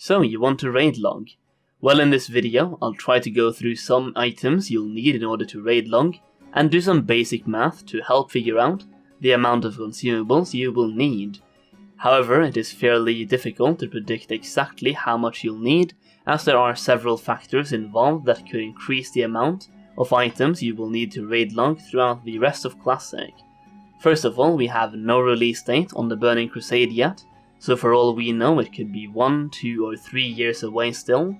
So you want to raid log? Well, in this video I'll try to go through some items you'll need in order to raid log, and do some basic math to help figure out the amount of consumables you will need. However, it is fairly difficult to predict exactly how much you'll need, as there are several factors involved that could increase the amount of items you will need to raid log throughout the rest of Classic. First of all, we have no release date on the Burning Crusade yet, so for all we know it could be 1, 2 or 3 years away still.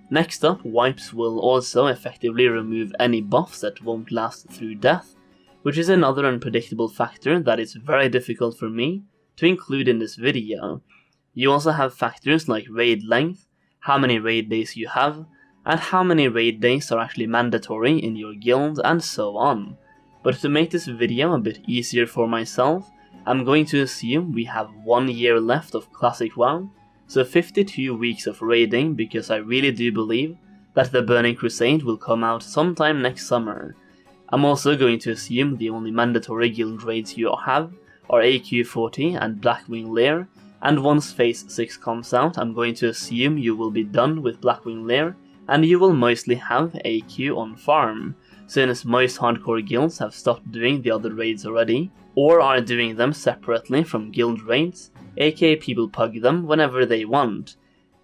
Next up, wipes will also effectively remove any buffs that won't last through death, which is another unpredictable factor that is very difficult for me to include in this video. You also have factors like raid length, how many raid days you have, and how many raid days are actually mandatory in your guild, and so on. But to make this video a bit easier for myself, I'm going to assume we have 1 year left of Classic WoW, so 52 weeks of raiding, because I really do believe that the Burning Crusade will come out sometime next summer. I'm also going to assume the only mandatory guild raids you have are AQ40 and Blackwing Lair, and once Phase 6 comes out I'm going to assume you will be done with Blackwing Lair and you will mostly have AQ on farm, since most hardcore guilds have stopped doing the other raids already, or are doing them separately from guild raids, aka people pug them whenever they want.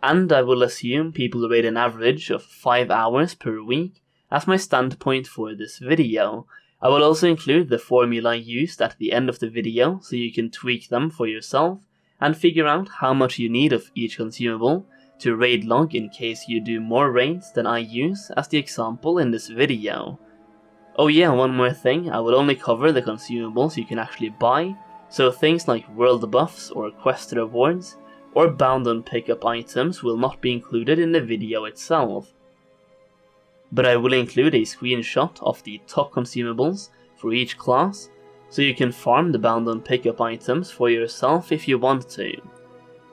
And I will assume people raid an average of 5 hours per week as my standpoint for this video. I will also include the formula used at the end of the video so you can tweak them for yourself and figure out how much you need of each consumable to raid log in case you do more raids than I use as the example in this video. Oh yeah, one more thing, I will only cover the consumables you can actually buy, so things like world buffs or quest rewards or bound on pickup items will not be included in the video itself. But I will include a screenshot of the top consumables for each class, so you can farm the bound on pickup items for yourself if you want to.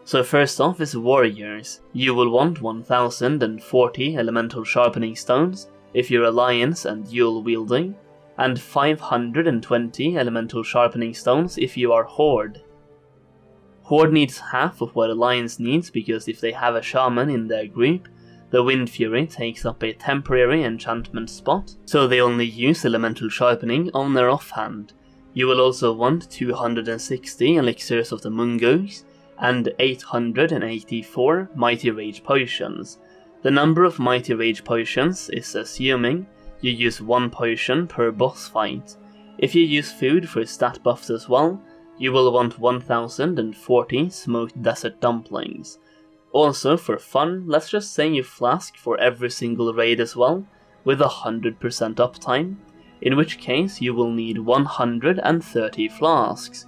So first off is warriors. You will want 1040 elemental sharpening stones if you're alliance and dual wielding, and 520 elemental sharpening stones if you are horde. Horde needs half of what alliance needs, because if they have a shaman in their group, the Wind Fury takes up a temporary enchantment spot, so they only use elemental sharpening on their offhand. You will also want 260 Elixirs of the Mungoes and 884 Mighty Rage Potions. The number of Mighty Rage Potions is assuming you use 1 potion per boss fight. If you use food for stat buffs as well, you will want 1040 Smoked Desert Dumplings. Also, for fun, let's just say you flask for every single raid as well, with 100% uptime, in which case you will need 130 flasks.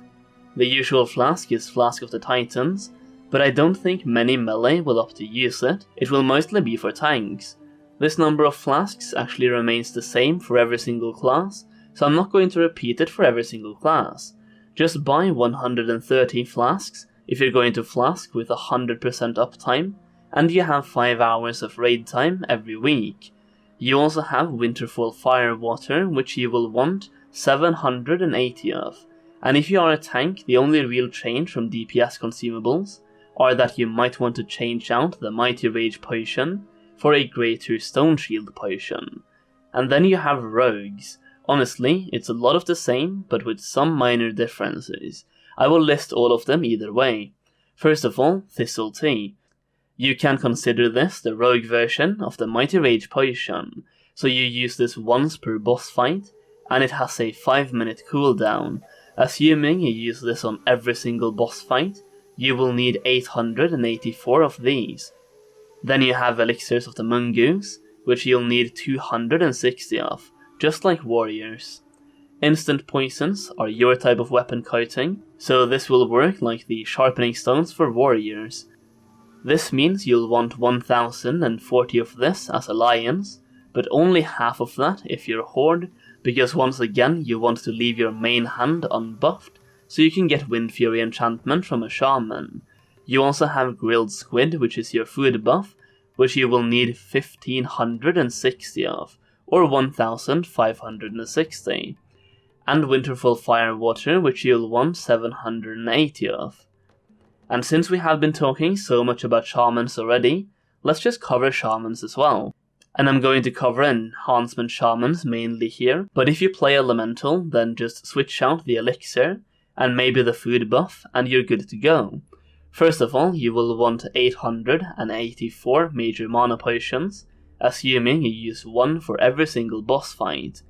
The usual flask is Flask of the Titans, but I don't think many melee will opt to use it. It will mostly be for tanks. This number of flasks actually remains the same for every single class, so I'm not going to repeat it for every single class. Just buy 130 flasks if you're going to flask with 100% uptime, and you have 5 hours of raid time every week. You also have Winterfall Firewater, which you will want 780 of, and if you are a tank, the only real change from DPS consumables are that you might want to change out the Mighty Rage Potion for a Greater Stone Shield Potion. And then you have rogues. Honestly, it's a lot of the same, but with some minor differences. I will list all of them either way. First of all, Thistle Tea. You can consider this the rogue version of the Mighty Rage Potion, so you use this once per boss fight, and it has a 5-minute cooldown. Assuming you use this on every single boss fight, you will need 884 of these. Then you have Elixirs of the Mungoes, which you'll need 260 of, just like warriors. Instant poisons are your type of weapon coating, so this will work like the sharpening stones for warriors. This means you'll want 1040 of this as alliance, but only half of that if you're horde, because once again you want to leave your main hand unbuffed, so you can get Wind Fury enchantment from a shaman. You also have grilled squid, which is your food buff, which you will need 1560 of, or 1560. And Winterfall Firewater, which you'll want 780 of. And since we have been talking so much about Shamans already, let's just cover Shamans as well. And I'm going to cover enhancement Shamans mainly here, but if you play Elemental, then just switch out the Elixir, and maybe the food buff, and you're good to go. First of all, you will want 884 major mana potions, assuming you use one for every single boss fight.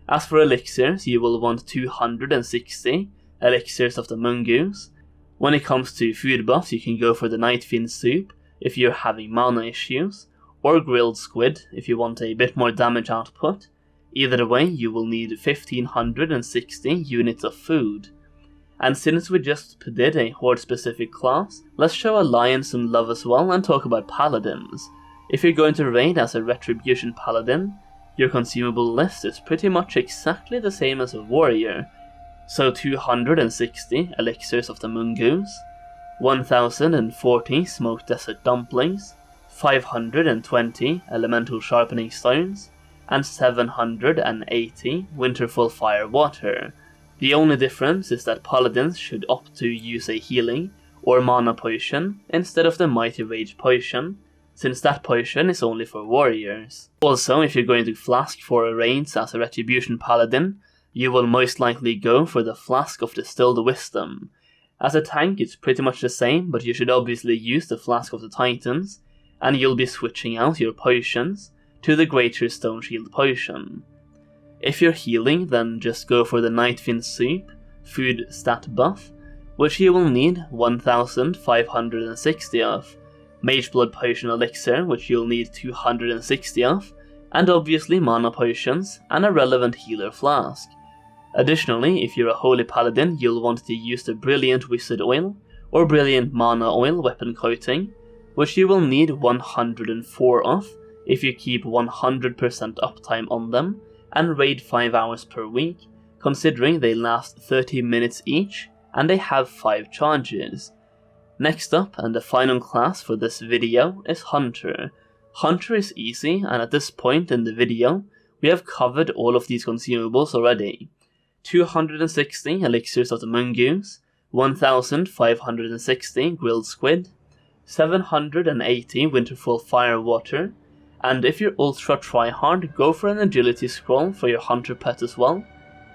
As for elixirs, you will want 260 Elixirs of the Mongoose. When it comes to food buffs, you can go for the Night Fiend soup if you're having mana issues, or grilled squid if you want a bit more damage output. Either way, you will need 1560 units of food. And since we just did a horde specific class, let's show Alliance some love as well and talk about Paladins. If you're going to raid as a Retribution Paladin, your consumable list is pretty much exactly the same as a warrior. So 260 Elixirs of the Mongoose, 1040 Smoked Desert Dumplings, 520 Elemental Sharpening Stones, and 780 Winterfall Fire Water. The only difference is that Paladins should opt to use a healing or mana potion instead of the Mighty Rage potion, since that potion is only for warriors. Also, if you're going to Flask for raids as a Retribution Paladin, you will most likely go for the Flask of Distilled Wisdom. As a tank, it's pretty much the same, but you should obviously use the Flask of the Titans, and you'll be switching out your potions to the Greater Stone Shield potion. If you're healing, then just go for the Night Fiend soup, food stat buff, which you will need 1560 of, Mage Blood Potion Elixir, which you'll need 260 of, and obviously mana potions, and a relevant healer flask. Additionally, if you're a Holy Paladin, you'll want to use the Brilliant Wizard Oil, or Brilliant Mana Oil weapon coating, which you will need 104 of if you keep 100% uptime on them, and raid 5 hours per week, considering they last 30 minutes each, and they have 5 charges. Next up, and the final class for this video, is Hunter. Hunter is easy, and at this point in the video, we have covered all of these consumables already. 260 Elixirs of the Mongoose, 1560 Grilled Squid, 780 Winterfall Fire Water, and if you're ultra tryhard, go for an agility scroll for your Hunter pet as well,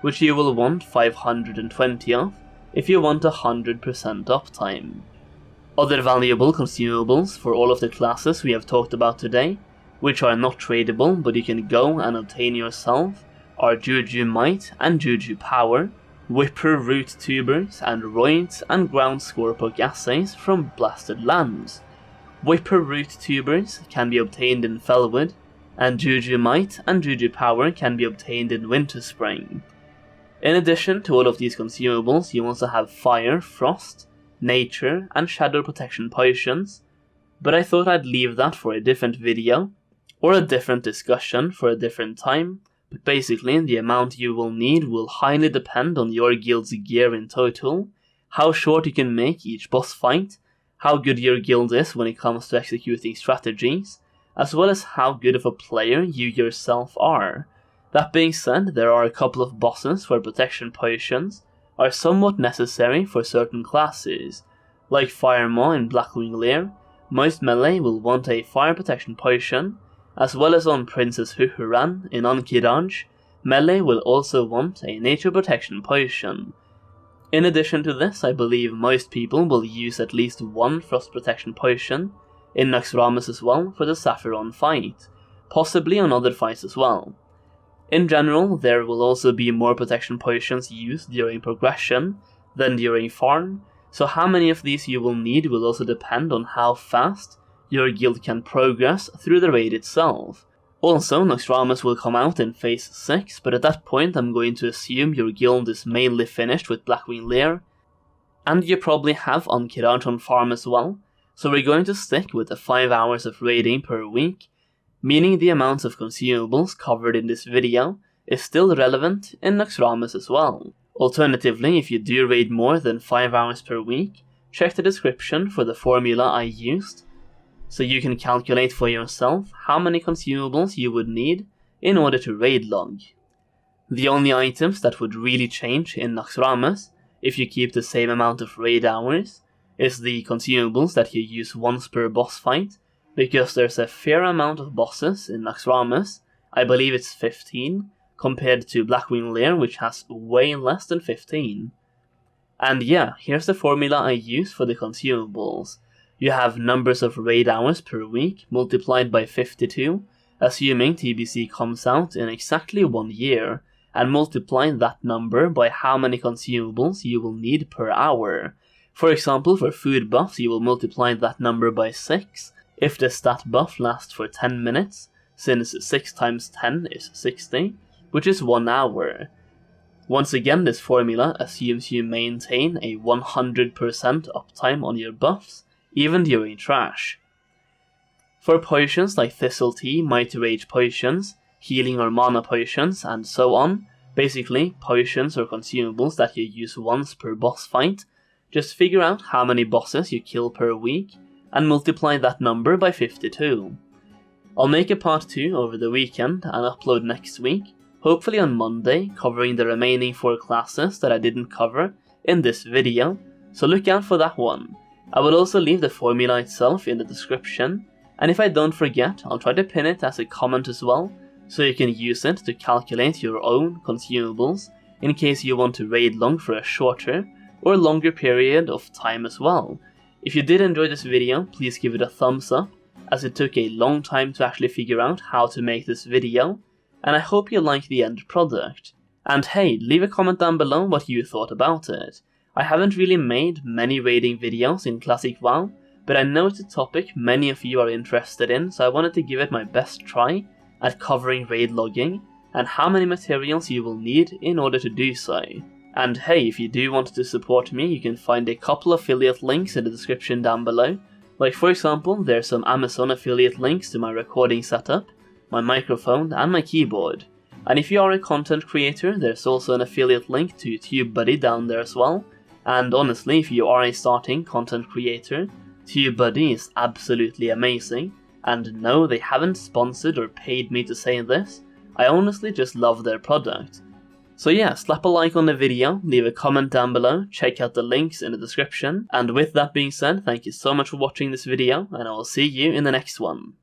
which you will want 520 of if you want 100% uptime. Other valuable consumables for all of the classes we have talked about today, which are not tradable but you can go and obtain yourself, are Juju Might and Juju Power, Whipper Root Tubers, and Roids and Ground Scorpic Assays from Blasted Lands. Whipper Root Tubers can be obtained in Felwood, and Juju Might and Juju Power can be obtained in Winterspring. In addition to all of these consumables, you also have Fire, Frost, Nature, and Shadow Protection potions, but I thought I'd leave that for a different video, or a different discussion for a different time. But basically, the amount you will need will highly depend on your guild's gear in total, how short you can make each boss fight, how good your guild is when it comes to executing strategies, as well as how good of a player you yourself are. That being said, there are a couple of bosses where protection potions are somewhat necessary for certain classes. Like Firemaw in Blackwing Lair, most melee will want a fire protection potion, as well as on Princess Huhuran in Ankh-Kiraj, melee will also want a nature protection potion. In addition to this, I believe most people will use at least one frost protection potion in Naxxramas as well for the Sapphiron fight, possibly on other fights as well. In general, there will also be more protection potions used during progression than during farm, so how many of these you will need will also depend on how fast your guild can progress through the raid itself. Also, Naxxramas will come out in phase 6, but at that point I'm going to assume your guild is mainly finished with Blackwing Lair, and you probably have Ankh-Kiraj on farm as well, so we're going to stick with the 5 hours of raiding per week, meaning the amounts of consumables covered in this video is still relevant in Naxxramas as well. Alternatively, if you do raid more than 5 hours per week, check the description for the formula I used, so you can calculate for yourself how many consumables you would need in order to RaidLog. The only items that would really change in Naxxramas, if you keep the same amount of raid hours, is the consumables that you use once per boss fight, because there's a fair amount of bosses in Naxxramas. I believe it's 15, compared to Blackwing Lair, which has way less than 15. And yeah, here's the formula I use for the consumables. You have numbers of raid hours per week multiplied by 52, assuming TBC comes out in exactly 1 year, and multiply that number by how many consumables you will need per hour. For example, for food buffs you will multiply that number by 6, if the stat buff lasts for 10 minutes, since 6 times 10 is 60, which is 1 hour. Once again, this formula assumes you maintain a 100% uptime on your buffs, even during trash. For potions like Thistle Tea, Mighty Rage potions, healing or mana potions, and so on, basically potions or consumables that you use once per boss fight, just figure out how many bosses you kill per week, and multiply that number by 52. I'll make a part 2 over the weekend and upload next week, hopefully on Monday, covering the remaining 4 classes that I didn't cover in this video, so look out for that one. I will also leave the formula itself in the description, and if I don't forget, I'll try to pin it as a comment as well, so you can use it to calculate your own consumables, in case you want to raid long for a shorter or longer period of time as well. If you did enjoy this video, please give it a thumbs up, as it took a long time to actually figure out how to make this video, and I hope you like the end product. And hey, leave a comment down below what you thought about it. I haven't really made many raiding videos in Classic WoW, but I know it's a topic many of you are interested in, so I wanted to give it my best try at covering raid logging, and how many materials you will need in order to do so. And hey, if you do want to support me, you can find a couple affiliate links in the description down below. Like for example, there's some Amazon affiliate links to my recording setup, my microphone and my keyboard. And if you are a content creator, there's also an affiliate link to TubeBuddy down there as well. And honestly, if you are a starting content creator, TubeBuddy is absolutely amazing. And no, they haven't sponsored or paid me to say this, I honestly just love their product. So yeah, slap a like on the video, leave a comment down below, check out the links in the description, and with that being said, thank you so much for watching this video, and I will see you in the next one.